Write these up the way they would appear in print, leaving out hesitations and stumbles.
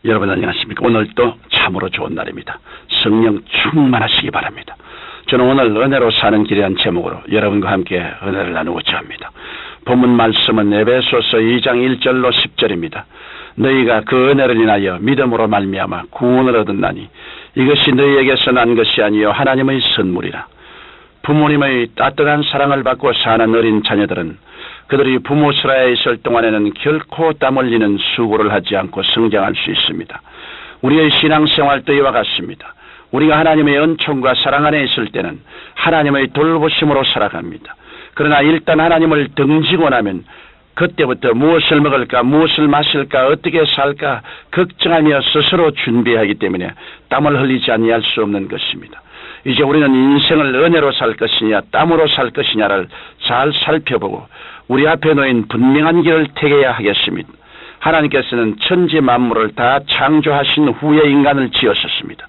여러분 안녕하십니까? 오늘도 참으로 좋은 날입니다. 성령 충만하시기 바랍니다. 저는 오늘 은혜로 사는 길이라는 제목으로 여러분과 함께 은혜를 나누고자 합니다. 본문 말씀은 에베소서 2장 1절로 10절입니다. 너희가 그 은혜를 인하여 믿음으로 말미암아 구원을 얻었나니 이것이 너희에게서 난 것이 아니요 하나님의 선물이라. 부모님의 따뜻한 사랑을 받고 사는 어린 자녀들은 그들이 부모 슬하에 있을 동안에는 결코 땀 흘리는 수고를 하지 않고 성장할 수 있습니다. 우리의 신앙생활도 이와 같습니다. 우리가 하나님의 은총과 사랑 안에 있을 때는 하나님의 돌보심으로 살아갑니다. 그러나 일단 하나님을 등지고 나면 그때부터 무엇을 먹을까, 무엇을 마실까, 어떻게 살까 걱정하며 스스로 준비하기 때문에 땀을 흘리지 아니할 수 없는 것입니다. 이제 우리는 인생을 은혜로 살 것이냐 땀으로 살 것이냐를 잘 살펴보고 우리 앞에 놓인 분명한 길을 택해야 하겠습니다. 하나님께서는 천지 만물을 다 창조하신 후에 인간을 지으셨습니다.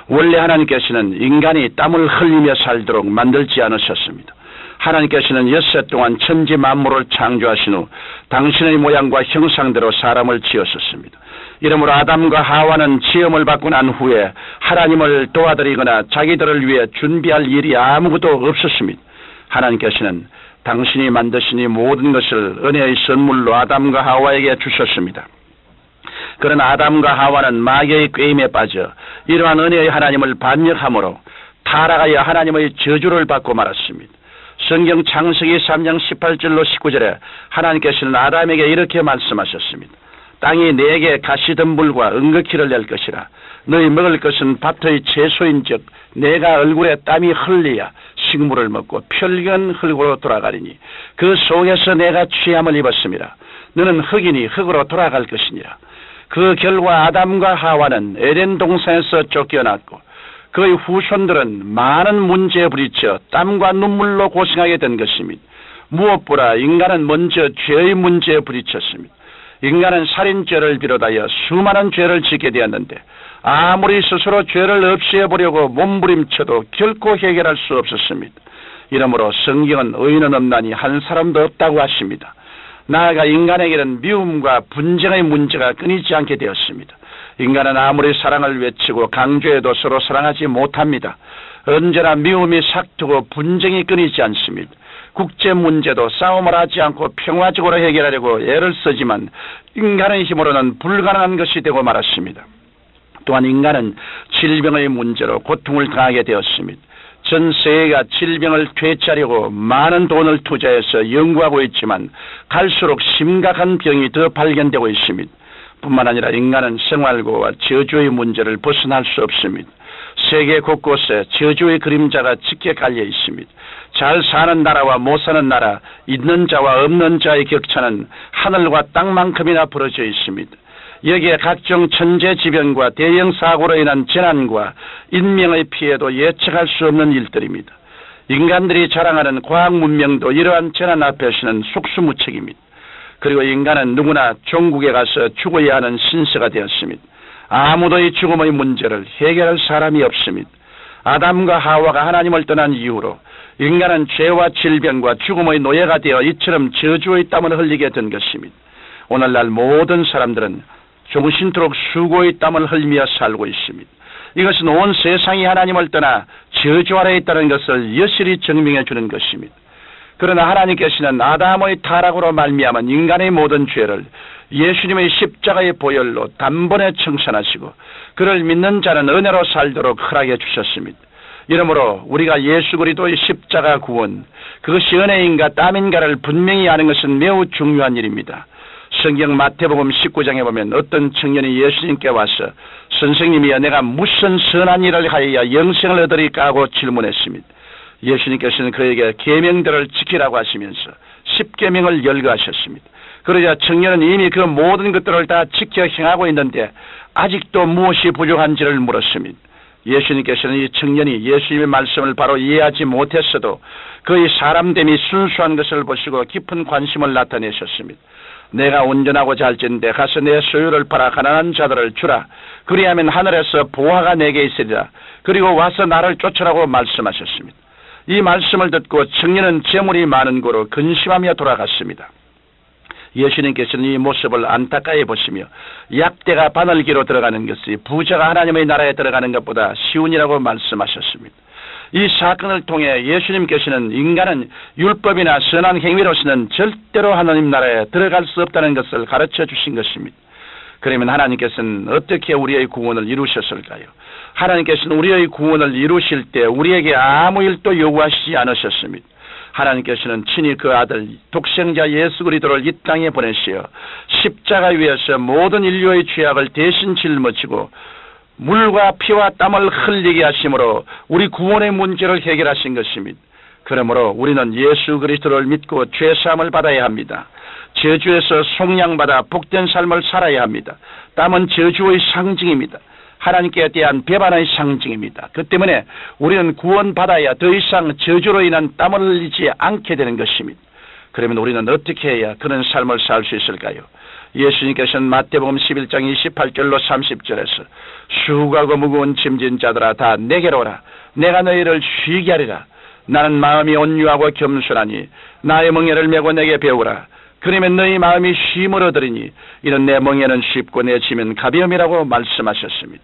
원래 하나님께서는 인간이 땀을 흘리며 살도록 만들지 않으셨습니다. 하나님께서는 엿새 동안 천지 만물을 창조하신 후 당신의 모양과 형상대로 사람을 지으셨습니다. 이러므로 아담과 하와는 지음을 받고 난 후에 하나님을 도와드리거나 자기들을 위해 준비할 일이 아무것도 없었습니다. 하나님께서는 당신이 만드신 이 모든 것을 은혜의 선물로 아담과 하와에게 주셨습니다. 그러나 아담과 하와는 마귀의 꾀임에 빠져 이러한 은혜의 하나님을 반역함으로 타락하여 하나님의 저주를 받고 말았습니다. 성경 창세기 3장 18절로 19절에 하나님께서는 아담에게 이렇게 말씀하셨습니다. 땅이 내게 가시덤불과 은거키를 낼 것이라. 너희 먹을 것은 밭의 채소인즉 내가 얼굴에 땀이 흘려야 식물을 먹고 편리한 흙으로 돌아가리니 그 속에서 내가 취함을 입었습니다. 너는 흙이니 흙으로 돌아갈 것이니라. 그 결과 아담과 하와는 에덴 동산에서 쫓겨났고 그의 후손들은 많은 문제에 부딪혀 땀과 눈물로 고생하게 된 것입니다. 무엇보다 인간은 먼저 죄의 문제에 부딪혔습니다. 인간은 살인죄를 비롯하여 수많은 죄를 짓게 되었는데 아무리 스스로 죄를 없애보려고 몸부림쳐도 결코 해결할 수 없었습니다. 이러므로 성경은 의인은 없나니 한 사람도 없다고 하십니다. 나아가 인간에게는 미움과 분쟁의 문제가 끊이지 않게 되었습니다. 인간은 아무리 사랑을 외치고 강조해도 서로 사랑하지 못합니다. 언제나 미움이 삭트고 분쟁이 끊이지 않습니다. 국제 문제도 싸움을 하지 않고 평화적으로 해결하려고 애를 쓰지만 인간의 힘으로는 불가능한 것이 되고 말았습니다. 또한 인간은 질병의 문제로 고통을 당하게 되었습니다. 전 세계가 질병을 퇴치하려고 많은 돈을 투자해서 연구하고 있지만 갈수록 심각한 병이 더 발견되고 있습니다. 뿐만 아니라 인간은 생활고와 저주의 문제를 벗어날 수 없습니다. 세계 곳곳에 저주의 그림자가 짙게 깔려 있습니다. 잘 사는 나라와 못 사는 나라, 있는 자와 없는 자의 격차는 하늘과 땅만큼이나 벌어져 있습니다. 여기에 각종 천재지변과 대형 사고로 인한 재난과 인명의 피해도 예측할 수 없는 일들입니다. 인간들이 자랑하는 과학 문명도 이러한 재난 앞에서는 속수무책입니다. 그리고 인간은 누구나 종국에 가서 죽어야 하는 신세가 되었습니다. 아무도 이 죽음의 문제를 해결할 사람이 없습니다. 아담과 하와가 하나님을 떠난 이후로 인간은 죄와 질병과 죽음의 노예가 되어 이처럼 저주의 땀을 흘리게 된 것입니다. 오늘날 모든 사람들은 종신토록 수고의 땀을 흘리며 살고 있습니다. 이것은 온 세상이 하나님을 떠나 저주 아래에 있다는 것을 여실히 증명해 주는 것입니다. 그러나 하나님께서는 아담의 타락으로 말미암은 인간의 모든 죄를 예수님의 십자가의 보혈로 단번에 청산하시고 그를 믿는 자는 은혜로 살도록 허락해 주셨습니다. 이러므로 우리가 예수 그리스도의 십자가 구원, 그것이 은혜인가 땀인가를 분명히 아는 것은 매우 중요한 일입니다. 성경 마태복음 19장에 보면 어떤 청년이 예수님께 와서 선생님이여 내가 무슨 선한 일을 하여야 영생을 얻으리까 하고 질문했습니다. 예수님께서는 그에게 계명들을 지키라고 하시면서 10계명을 열거하셨습니다. 그러자 청년은 이미 그 모든 것들을 다 지켜 행하고 있는데 아직도 무엇이 부족한지를 물었습니다. 예수님께서는 이 청년이 예수님의 말씀을 바로 이해하지 못했어도 그의 사람됨이 순수한 것을 보시고 깊은 관심을 나타내셨습니다. 내가 온전하고자 할진대 가서 내 소유를 팔아 가난한 자들을 주라. 그리하면 하늘에서 보화가 내게 있으리라. 그리고 와서 나를 쫓으라고 말씀하셨습니다. 이 말씀을 듣고 청년은 재물이 많은 고로 근심하며 돌아갔습니다. 예수님께서는 이 모습을 안타까이 보시며 약대가 바늘기로 들어가는 것이 부자가 하나님의 나라에 들어가는 것보다 쉬운이라고 말씀하셨습니다. 이 사건을 통해 예수님께서는 인간은 율법이나 선한 행위로서는 절대로 하나님 나라에 들어갈 수 없다는 것을 가르쳐 주신 것입니다. 그러면 하나님께서는 어떻게 우리의 구원을 이루셨을까요? 하나님께서는 우리의 구원을 이루실 때 우리에게 아무 일도 요구하시지 않으셨습니다. 하나님께서는 친히 그 아들 독생자 예수 그리스도를 이 땅에 보내시어 십자가 위에서 모든 인류의 죄악을 대신 짊어지고 물과 피와 땀을 흘리게 하심으로 우리 구원의 문제를 해결하신 것입니다. 그러므로 우리는 예수 그리스도를 믿고 죄사함을 받아야 합니다. 저주에서 속량받아 복된 삶을 살아야 합니다. 땀은 저주의 상징입니다. 하나님께 대한 배반의 상징입니다. 그 때문에 우리는 구원받아야 더 이상 저주로 인한 땀을 흘리지 않게 되는 것입니다. 그러면 우리는 어떻게 해야 그런 삶을 살 수 있을까요? 예수님께서는 마태복음 11장 28절로 30절에서 수고하고 무거운 짐진 자들아 다 내게로 오라. 내가 너희를 쉬게 하리라. 나는 마음이 온유하고 겸손하니 나의 멍에를 메고 내게 배우라. 그러면 너희 마음이 쉼을 얻으리니 이는 내 멍에는 쉽고 내 짐은 가벼움이라고 말씀하셨습니다.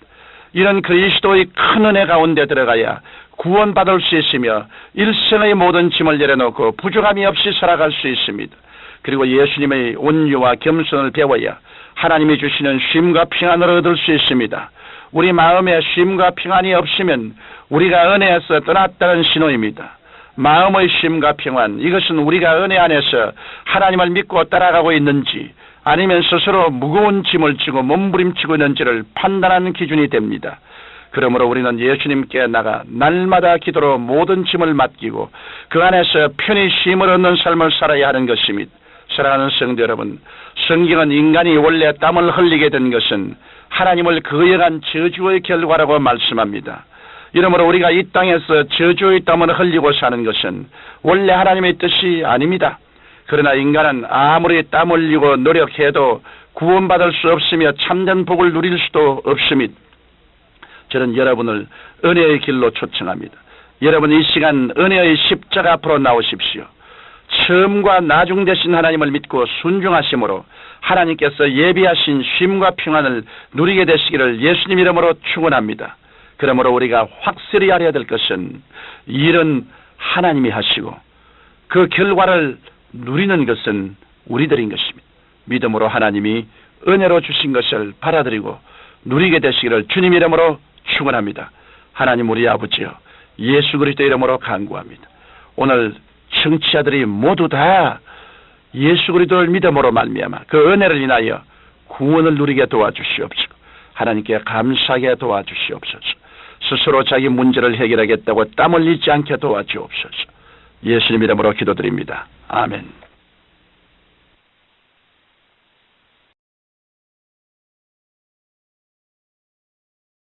이런 그리스도의 큰 은혜 가운데 들어가야 구원받을 수 있으며 일생의 모든 짐을 내려놓고 부족함이 없이 살아갈 수 있습니다. 그리고 예수님의 온유와 겸손을 배워야 하나님이 주시는 쉼과 평안을 얻을 수 있습니다. 우리 마음에 쉼과 평안이 없으면 우리가 은혜에서 떠났다는 신호입니다. 마음의 쉼과 평안, 이것은 우리가 은혜 안에서 하나님을 믿고 따라가고 있는지 아니면 스스로 무거운 짐을 지고 몸부림치고 있는지를 판단하는 기준이 됩니다. 그러므로 우리는 예수님께 나가 날마다 기도로 모든 짐을 맡기고 그 안에서 편히 쉼을 얻는 삶을 살아야 하는 것입니다. 사랑하는 성도 여러분, 성경은 인간이 원래 땀을 흘리게 된 것은 하나님을 거역한 저주의 결과라고 말씀합니다. 이러므로 우리가 이 땅에서 저주의 땀을 흘리고 사는 것은 원래 하나님의 뜻이 아닙니다. 그러나 인간은 아무리 땀 흘리고 노력해도 구원받을 수 없으며 참된 복을 누릴 수도 없습니다. 저는 여러분을 은혜의 길로 초청합니다. 여러분 이 시간 은혜의 십자가 앞으로 나오십시오. 처음과 나중 되신 하나님을 믿고 순종하심으로 하나님께서 예비하신 쉼과 평안을 누리게 되시기를 예수님 이름으로 축원합니다. 그러므로 우리가 확실히 알아야 될 것은 일은 하나님이 하시고 그 결과를 누리는 것은 우리들인 것입니다. 믿음으로 하나님이 은혜로 주신 것을 받아들이고 누리게 되시기를 주님 이름으로 축원합니다. 하나님 우리 아버지여, 예수 그리스도 이름으로 간구합니다. 오늘 청취자들이 모두 다 예수 그리스도를 믿음으로 말미암아 그 은혜를 인하여 구원을 누리게 도와주시옵소서. 하나님께 감사하게 도와주시옵소서. 스스로 자기 문제를 해결하겠다고 땀 흘리지 않게 도와주옵소서. 예수님 이름으로 기도드립니다. 아멘.